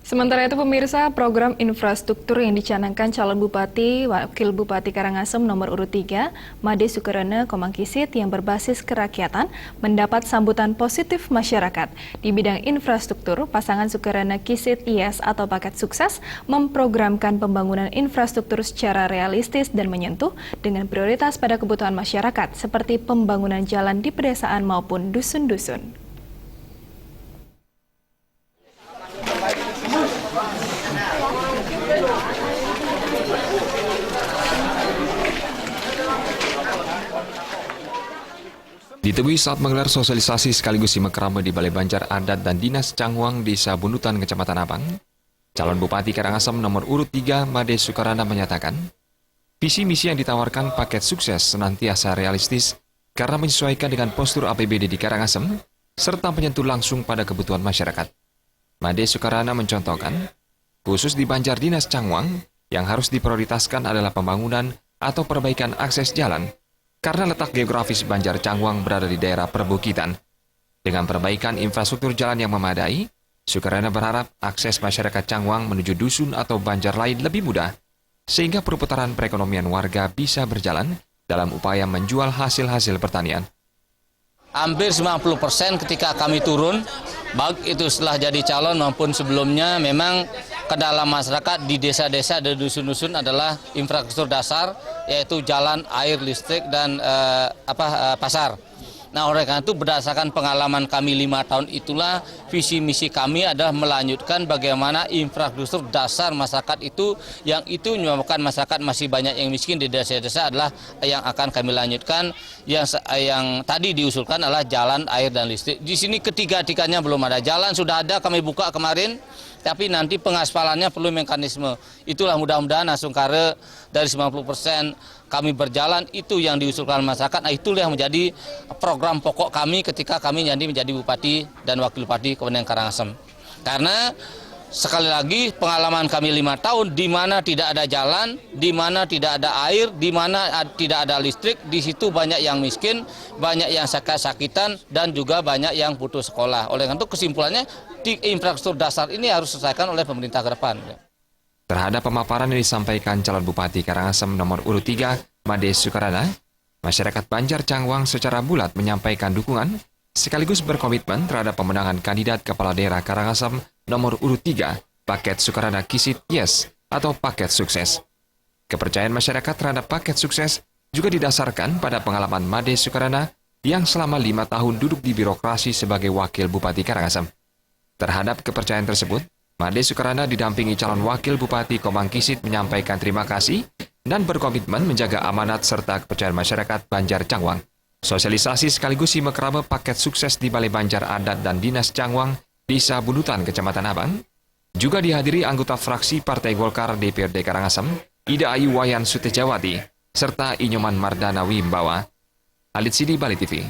Sementara itu pemirsa, program infrastruktur yang dicanangkan calon bupati, wakil bupati Karangasem nomor urut 3, Made Sukarana Komangkisit yang berbasis kerakyatan mendapat sambutan positif masyarakat. Di bidang infrastruktur, pasangan Sukarana Kisit IS atau paket sukses memprogramkan pembangunan infrastruktur secara realistis dan menyentuh dengan prioritas pada kebutuhan masyarakat seperti pembangunan jalan di pedesaan maupun dusun-dusun. Ditemui saat menggelar sosialisasi sekaligus simak krama di Balai Banjar Adat dan Dinas Cangwang Desa Bundutan, Kecamatan Abang, calon Bupati Karangasem nomor urut 3 Made Sukarana menyatakan, visi misi yang ditawarkan paket sukses senantiasa realistis karena menyesuaikan dengan postur APBD di Karangasem serta menyentuh langsung pada kebutuhan masyarakat. Made Sukarana mencontohkan, khusus di Banjar Dinas Cangwang, yang harus diprioritaskan adalah pembangunan atau perbaikan akses jalan, karena letak geografis Banjar Cangwang berada di daerah perbukitan. Dengan perbaikan infrastruktur jalan yang memadai, Sukarana berharap akses masyarakat Cangwang menuju dusun atau banjar lain lebih mudah, sehingga perputaran perekonomian warga bisa berjalan dalam upaya menjual hasil-hasil pertanian. Hampir 90% ketika kami turun, baik itu setelah jadi calon maupun sebelumnya, memang kendala masyarakat di desa-desa dan dusun-dusun adalah infrastruktur dasar, yaitu jalan, air, listrik, dan pasar. Nah, oleh karena itu berdasarkan pengalaman kami 5 tahun itulah, visi misi kami adalah melanjutkan bagaimana infrastruktur dasar masyarakat itu, yang itu menyebabkan masyarakat masih banyak yang miskin di desa-desa adalah yang akan kami lanjutkan. Yang tadi diusulkan adalah jalan, air, dan listrik. Di sini ketiga-tiganya belum ada. Jalan sudah ada, kami buka kemarin, tapi nanti pengaspalannya perlu mekanisme. Itulah mudah-mudahan Asungkare dari 90% kami berjalan, itu yang diusulkan masyarakat. Nah, itulah yang menjadi program pokok kami ketika kami menjadi bupati dan wakil bupati Kabupaten Karangasem. Karena sekali lagi pengalaman kami 5 tahun di mana tidak ada jalan, di mana tidak ada air, di mana tidak ada listrik, di situ banyak yang miskin, banyak yang sakit-sakitan, dan juga banyak yang putus sekolah. Oleh karena itu kesimpulannya, di infrastruktur dasar ini harus diselesaikan oleh pemerintah ke depan. Terhadap pemaparan yang disampaikan calon Bupati Karangasem nomor urut 3, Made Sukarana, masyarakat Banjar Cangwang secara bulat menyampaikan dukungan sekaligus berkomitmen terhadap pemenangan kandidat Kepala Daerah Karangasem nomor urut 3, paket Sukarana Kisit Yes atau paket sukses. Kepercayaan masyarakat terhadap paket sukses juga didasarkan pada pengalaman Made Sukarana yang selama 5 tahun duduk di birokrasi sebagai wakil Bupati Karangasem. Terhadap kepercayaan tersebut, Made Sukarana didampingi calon wakil Bupati Komangkisit menyampaikan terima kasih dan berkomitmen menjaga amanat serta kepercayaan masyarakat Banjar Cangwang. Sosialisasi sekaligus simak krama paket sukses di Balai Banjar Adat dan Dinas Cangwang, Desa Bundutan, Kecamatan Abang, juga dihadiri anggota fraksi Partai Golkar DPRD Karangasem, Ida Ayu Wayan Sutejawati, serta Inyoman Mardana Wimbawa. Halid Sidi, Bali TV.